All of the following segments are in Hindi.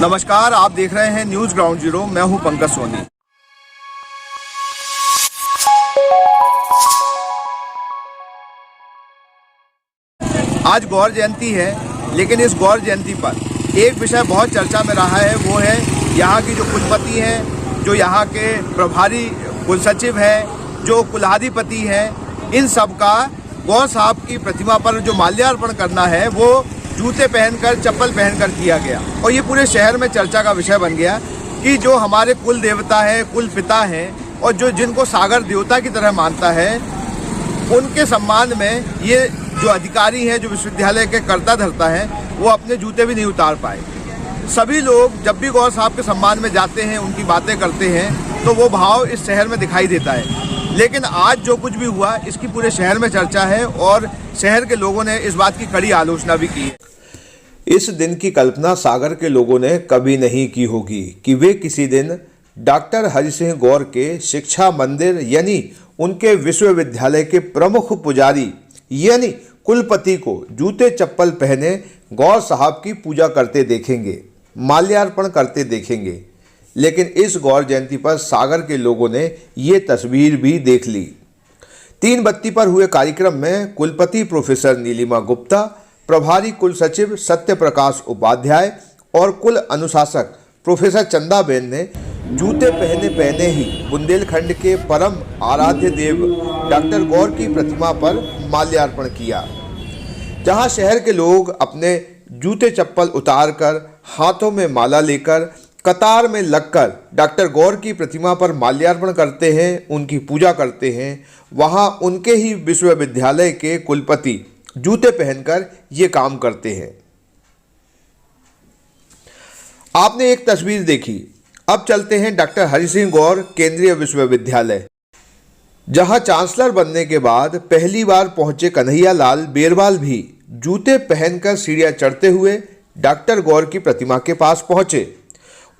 नमस्कार, आप देख रहे हैं न्यूज ग्राउंड जीरो। मैं हूं पंकज सोनी। आज गौर जयंती है, लेकिन इस गौर जयंती पर एक विषय बहुत चर्चा में रहा है। वो है यहाँ की जो कुलपति हैं, जो यहाँ के प्रभारी कुल सचिव हैं, जो कुलाधिपति हैं, इन सब का गौर साहब की प्रतिमा पर जो माल्यार्पण करना है वो जूते पहनकर, चप्पल पहनकर किया गया। और ये पूरे शहर में चर्चा का विषय बन गया कि जो हमारे कुल देवता है, कुल पिता हैं और जो जिनको सागर देवता की तरह मानता है, उनके सम्मान में ये जो अधिकारी हैं, जो विश्वविद्यालय के कर्ता धर्ता हैं, वो अपने जूते भी नहीं उतार पाए। सभी लोग जब भी गौर साहब के सम्मान में जाते हैं, उनकी बातें करते हैं, तो वो भाव इस शहर में दिखाई देता है। लेकिन आज जो कुछ भी हुआ, इसकी पूरे शहर में चर्चा है और शहर के लोगों ने इस बात की कड़ी आलोचना भी की है। इस दिन की कल्पना सागर के लोगों ने कभी नहीं की होगी कि वे किसी दिन डॉक्टर हरि सिंह गौर के शिक्षा मंदिर यानी उनके विश्वविद्यालय के प्रमुख पुजारी यानी कुलपति को जूते चप्पल पहने गौर साहब की पूजा करते देखेंगे, माल्यार्पण करते देखेंगे। लेकिन इस गौर जयंती पर सागर के लोगों ने ये तस्वीर भी देख ली। 3 बत्ती पर हुए कार्यक्रम में कुलपति प्रोफेसर नीलिमा गुप्ता, प्रभारी कुल सचिव सत्य प्रकाश उपाध्याय और कुल अनुशासक प्रोफेसर चंदाबेन ने जूते पहने ही बुंदेलखंड के परम आराध्य देव डॉक्टर गौर की प्रतिमा पर माल्यार्पण किया। जहां शहर के लोग अपने जूते चप्पल उतारकर, हाथों में माला लेकर, कतार में लगकर डॉक्टर गौर की प्रतिमा पर माल्यार्पण करते हैं, उनकी पूजा करते हैं, वहां उनके ही विश्वविद्यालय के कुलपति जूते पहनकर ये काम करते हैं। आपने एक तस्वीर देखी। अब चलते हैं डॉक्टर हरि सिंह गौर केंद्रीय विश्वविद्यालय, जहां चांसलर बनने के बाद पहली बार पहुंचे कन्हैया लाल बेरवाल भी जूते पहनकर सीढ़ियां चढ़ते हुए डॉक्टर गौर की प्रतिमा के पास पहुंचे।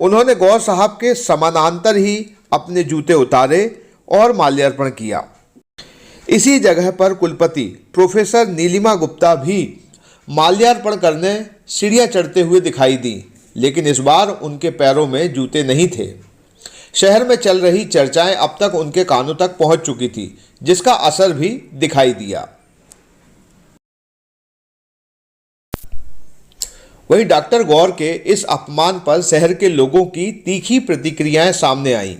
उन्होंने गौर साहब के समानांतर ही अपने जूते उतारे और माल्यार्पण किया। इसी जगह पर कुलपति प्रोफेसर नीलिमा गुप्ता भी माल्यार्पण करने सीढ़ियां चढ़ते हुए दिखाई दी, लेकिन इस बार उनके पैरों में जूते नहीं थे। शहर में चल रही चर्चाएं अब तक उनके कानों तक पहुंच चुकी थी, जिसका असर भी दिखाई दिया। वहीं डॉक्टर गौर के इस अपमान पर शहर के लोगों की तीखी प्रतिक्रियाएं सामने आईं।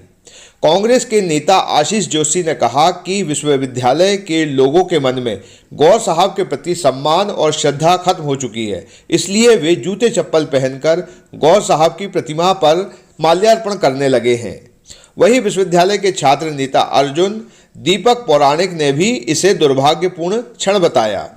कांग्रेस के नेता आशीष जोशी ने कहा कि विश्वविद्यालय के लोगों के मन में गौर साहब के प्रति सम्मान और श्रद्धा खत्म हो चुकी है, इसलिए वे जूते चप्पल पहनकर गौर साहब की प्रतिमा पर माल्यार्पण करने लगे हैं। वहीं विश्वविद्यालय के छात्र नेता अर्जुन दीपक पौराणिक ने भी इसे दुर्भाग्यपूर्ण क्षण बताया।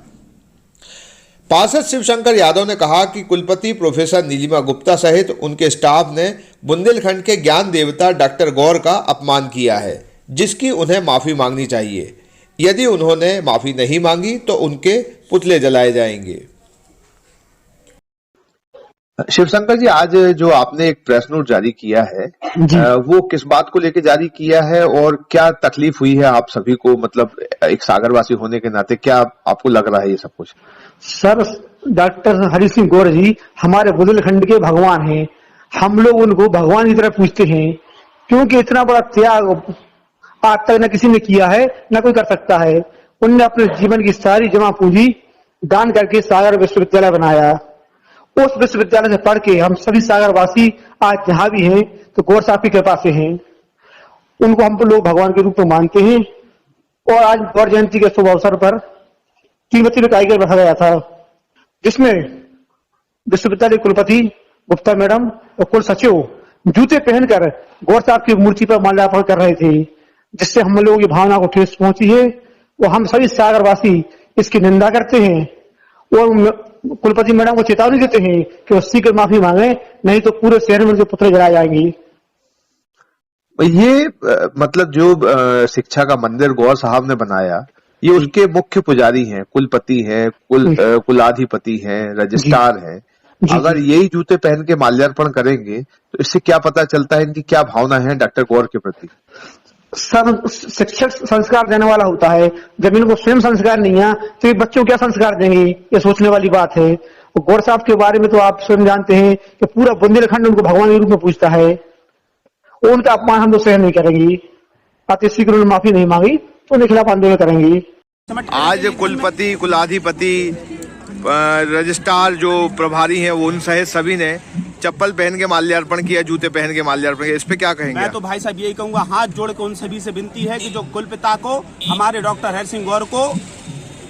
पार्षद शिवशंकर यादव ने कहा कि कुलपति प्रोफेसर नीलिमा गुप्ता सहित उनके स्टाफ ने बुंदेलखंड के ज्ञान देवता डॉक्टर गौर का अपमान किया है, जिसकी उन्हें माफ़ी मांगनी चाहिए। यदि उन्होंने माफ़ी नहीं मांगी तो उनके पुतले जलाए जाएंगे। शिवशंकर जी, आज जो आपने एक प्रेस नोट जारी किया है, वो किस बात को लेकर जारी किया है और क्या तकलीफ हुई है आप सभी को? मतलब एक सागरवासी होने के नाते क्या आपको लग रहा है ये सब कुछ? सर, डॉक्टर हरि सिंह गौर जी हमारे बुंदेलखंड के भगवान हैं। हम लोग उनको भगवान की तरह पूछते हैं, क्योंकि इतना बड़ा त्याग आज तक न किसी ने किया है, न कोई कर सकता है। उनने अपने जीवन की सारी जमा पूंजी दान करके सागर विश्वविद्यालय बनाया। उस विश्वविद्यालय से पढ़ के हम सभी सागरवासी आज जहां भी हैं तो गौर साहब की कृपा से हैं। उनको हम लोग भगवान के रूप में मानते हैं। और आज गौर जयंती के शुभ अवसर पर 3 बत्ती में कार्यक्रम रखा गया था, जिसमें विश्वविद्यालय कुलपति गुप्ता मैडम और कुल सचिव जूते पहनकर गौर साहब की मूर्ति पर माल्यार्पण कर रहे थे, जिससे हम लोगों की भावना को ठेस पहुंची है। और हम सभी सागरवासी इसकी निंदा करते हैं और कुलपति मैडम को चेतावनी देते हैं कि वो शीघ्र माफी मांगे, नहीं तो पूरे शहर में उनके पुतले जलाए जाएंगे। ये मतलब जो शिक्षा का मंदिर गौर साहब ने बनाया, ये उनके मुख्य पुजारी हैं, कुलपति हैं, कुलाधिपति हैं, रजिस्ट्रार हैं। अगर यही जूते पहन के माल्यार्पण करेंगे तो इससे क्या पता चलता है इनकी क्या भावना है डॉक्टर गौर के प्रति? शिक्षक संस्कार देने वाला होता है। जब इनको स्वयं संस्कार नहीं है तो ये बच्चों क्या संस्कार देंगे, ये सोचने वाली बात है। और गौर साहब के बारे में तो आप स्वयं जानते हैं कि पूरा बुंदेलखंड उनको भगवान के रूप में पूजता है। उनका अपमान हम तो सहन नहीं करेंगे। अतः इसी उन्होंने माफी नहीं मांगी तो उनके खिलाफ आंदोलन करेंगे। आज कुलपति, कुलाधिपति, रजिस्ट्रार जो प्रभारी हैं वो उन सहित सभी ने चप्पल पहन के माल्यार्पण किया, जूते पहन के माल्यार्पण किया। इस पे क्या कहेंगे? मैं तो भाई साहब यही कहूंगा, हाथ जोड़ के उन सभी से विनती है कि जो कुलपिता को, हमारे डॉक्टर हरि सिंह गौर को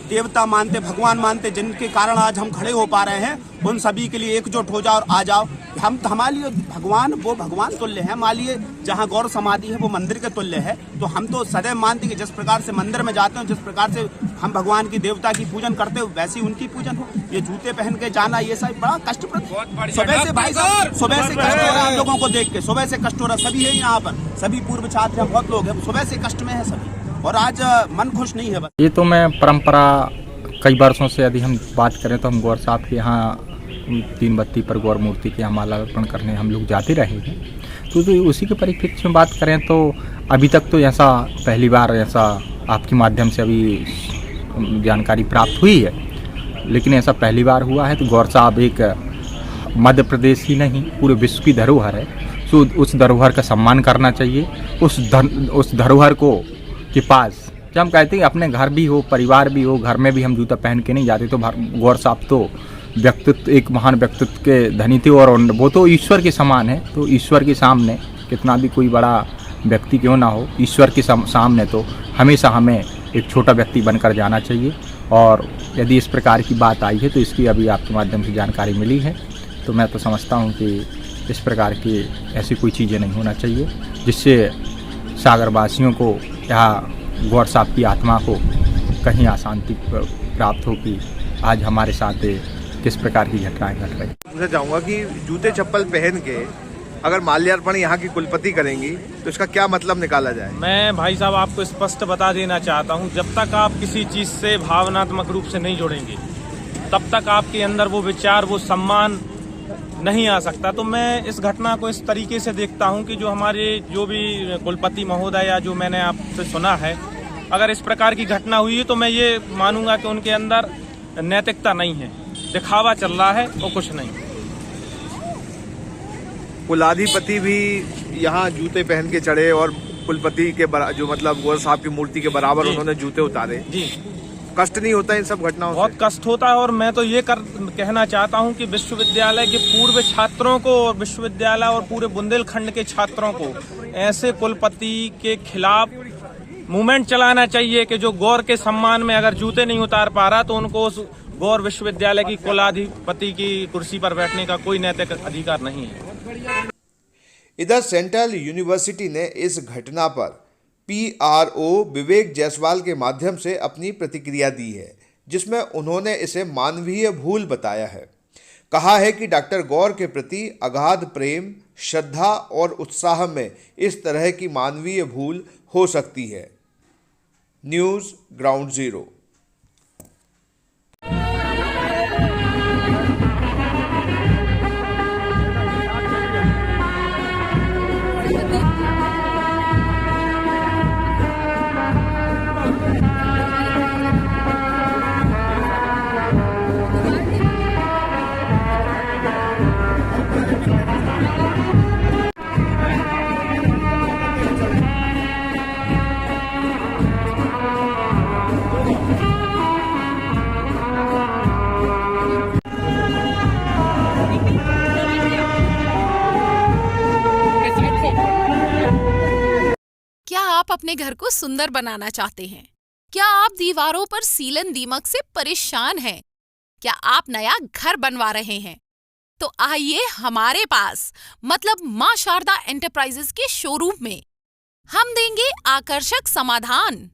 देवता मानते, भगवान मानते, जिनके कारण आज हम खड़े हो पा रहे हैं, उन सभी के लिए एकजुट हो जाओ और आ जाओ। हम हमारे लिए भगवान, वो भगवान तुल्य है। मान लिए जहाँ गौर समाधि है वो मंदिर के तुल्य है, तो हम तो सदैव मानते कि जिस प्रकार से मंदिर में जाते हैं, जिस प्रकार से हम भगवान की, देवता की पूजन करते हो, वैसे ही उनकी पूजन हो। ये जूते पहन के जाना, ये सब बड़ा कष्टप्रद। सुबह से भाई साहब, सुबह से कष्ट हो रहा है हम लोगों को देख के, सुबह से कष्ट हो रहा है। सभी है यहाँ पर, सभी पूर्व छात्र हैं, बहुत लोग हैं, सुबह से कष्ट में है सभी, और आज मन खुश नहीं है बस। ये तो मैं परंपरा कई वर्षों से, यदि हम बात करें तो हम गौर साहब के यहाँ 3 बत्ती पर गौर मूर्ति के यहाँ माला अर्पण करने हम लोग जाते रहे हैं। तो उसी के परिप्रेक्ष्य में बात करें तो अभी तक तो ऐसा पहली बार ऐसा आपके माध्यम से अभी जानकारी प्राप्त हुई है, लेकिन ऐसा पहली बार हुआ है। तो गौर साहब एक मध्य प्रदेश ही नहीं, पूरे विश्व की धरोहर है। तो उस धरोहर का सम्मान करना चाहिए। उस धरोहर को के पास जब हम कहते हैं अपने घर भी हो, परिवार भी हो, घर में भी हम जूता पहन के नहीं जाते। तो गौर साहब तो व्यक्तित्व, एक महान व्यक्तित्व के धनी थे, और वो तो ईश्वर के समान है। तो ईश्वर के सामने कितना भी कोई बड़ा व्यक्ति क्यों ना हो, ईश्वर के सामने तो हमेशा हमें एक छोटा व्यक्ति बनकर जाना चाहिए। और यदि इस प्रकार की बात आई है तो इसकी अभी आपके माध्यम से जानकारी मिली है, तो मैं तो समझता हूँ कि इस प्रकार की ऐसी कोई चीज़ें नहीं होना चाहिए, जिससे सागरवासियों को या गौर साहब की आत्मा को कहीं अशांति प्राप्त हो कि आज हमारे साथ किस प्रकार की घटनाएं घट रही। मुझे चाहूंगा कि जूते चप्पल पहन के अगर माल्यार्पण यहाँ की कुलपति करेंगी तो इसका क्या मतलब निकाला जाए? मैं भाई साहब आपको स्पष्ट बता देना चाहता हूँ, जब तक आप किसी चीज़ से भावनात्मक रूप से नहीं जुड़ेंगे, तब तक आपके अंदर वो विचार, वो सम्मान नहीं आ सकता। तो मैं इस घटना को इस तरीके से देखता हूँ कि जो हमारे जो भी कुलपति महोदय या जो मैंने आपसे सुना है, अगर इस प्रकार की घटना हुई है तो मैं ये मानूंगा कि उनके अंदर नैतिकता नहीं है, दिखावा चल रहा है और कुछ नहीं। कुलाधिपति भी यहाँ जूते पहन के चढ़े और कुलपति के जो मतलब गौर साहब की मूर्ति के बराबर उन्होंने जूते उतारे। जी, कष्ट नहीं होता इन सब घटनाओं से? बहुत कष्ट होता है। और मैं तो ये कहना चाहता हूँ कि विश्वविद्यालय के पूर्व छात्रों को और विश्वविद्यालय और पूरे बुंदेलखंड के छात्रों को ऐसे कुलपति के खिलाफ मूवमेंट चलाना चाहिए कि जो गौर के सम्मान में अगर जूते नहीं उतार पा रहा तो उनको उस गौर विश्वविद्यालय की कुलाधिपति की कुर्सी पर बैठने का कोई नैतिक अधिकार नहीं है। इधर सेंट्रल यूनिवर्सिटी ने इस घटना पर PRO विवेक जायसवाल के माध्यम से अपनी प्रतिक्रिया दी है, जिसमें उन्होंने इसे मानवीय भूल बताया है। कहा है कि डॉक्टर गौर के प्रति अगाध प्रेम, श्रद्धा और उत्साह में इस तरह की मानवीय भूल हो सकती है। News ground zero. क्या आप अपने घर को सुंदर बनाना चाहते हैं? क्या आप दीवारों पर सीलन दीमक से परेशान हैं? क्या आप नया घर बनवा रहे हैं? तो आइए हमारे पास, मतलब मां शारदा एंटरप्राइजेस के शोरूम में हम देंगे आकर्षक समाधान।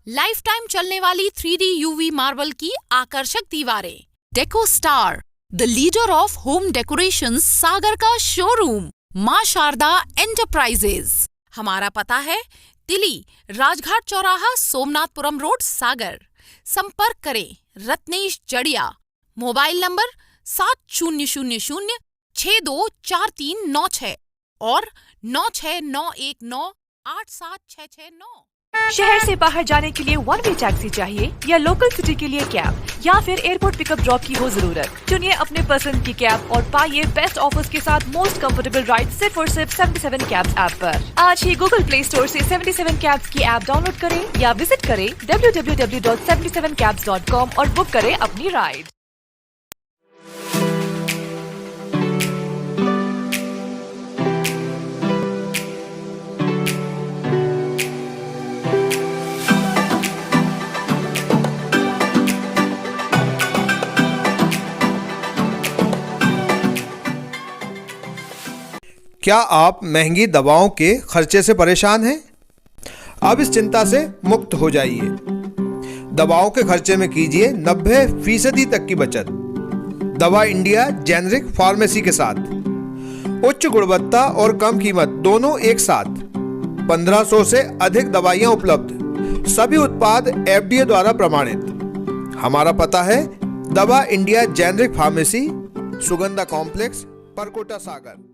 लाइफ टाइम चलने वाली 3D UV मार्बल की आकर्षक दीवारें। Deco Star, the leader of home decoration, Sagar का शोरूम मां शारदा एंटरप्राइजेस। हमारा पता है तिली, राजघाट चौराहा, सोमनाथपुरम रोड, सागर। संपर्क करें रत्नेश जड़िया। मोबाइल नंबर 7000624396 और 9691987669। शहर से बाहर जाने के लिए वन वे टैक्सी चाहिए या लोकल सिटी के लिए कैब या फिर एयरपोर्ट पिकअप ड्रॉप की हो जरूरत? चुनिए अपने पसंद की कैब और पाइए बेस्ट ऑफर्स के साथ मोस्ट कंफर्टेबल राइड सिर्फ और सिर्फ 77 कैब्स ऐप पर। आज ही गूगल प्ले स्टोर से 77 कैब्स की ऐप डाउनलोड करें या विजिट करें www.77cabs.com और बुक करें अपनी राइड। क्या आप महंगी दवाओं के खर्चे से परेशान हैं? अब इस चिंता से मुक्त हो जाइए। दवाओं के खर्चे में कीजिए 90% तक की बचत। दवा इंडिया जेनेरिक फार्मेसी के साथ उच्च गुणवत्ता और कम कीमत दोनों एक साथ। 1500 से अधिक दवाइयां उपलब्ध, सभी उत्पाद FDA द्वारा प्रमाणित। हमारा पता है Dawa India generic pharmacy, Sugandha complex, Parkota सागर।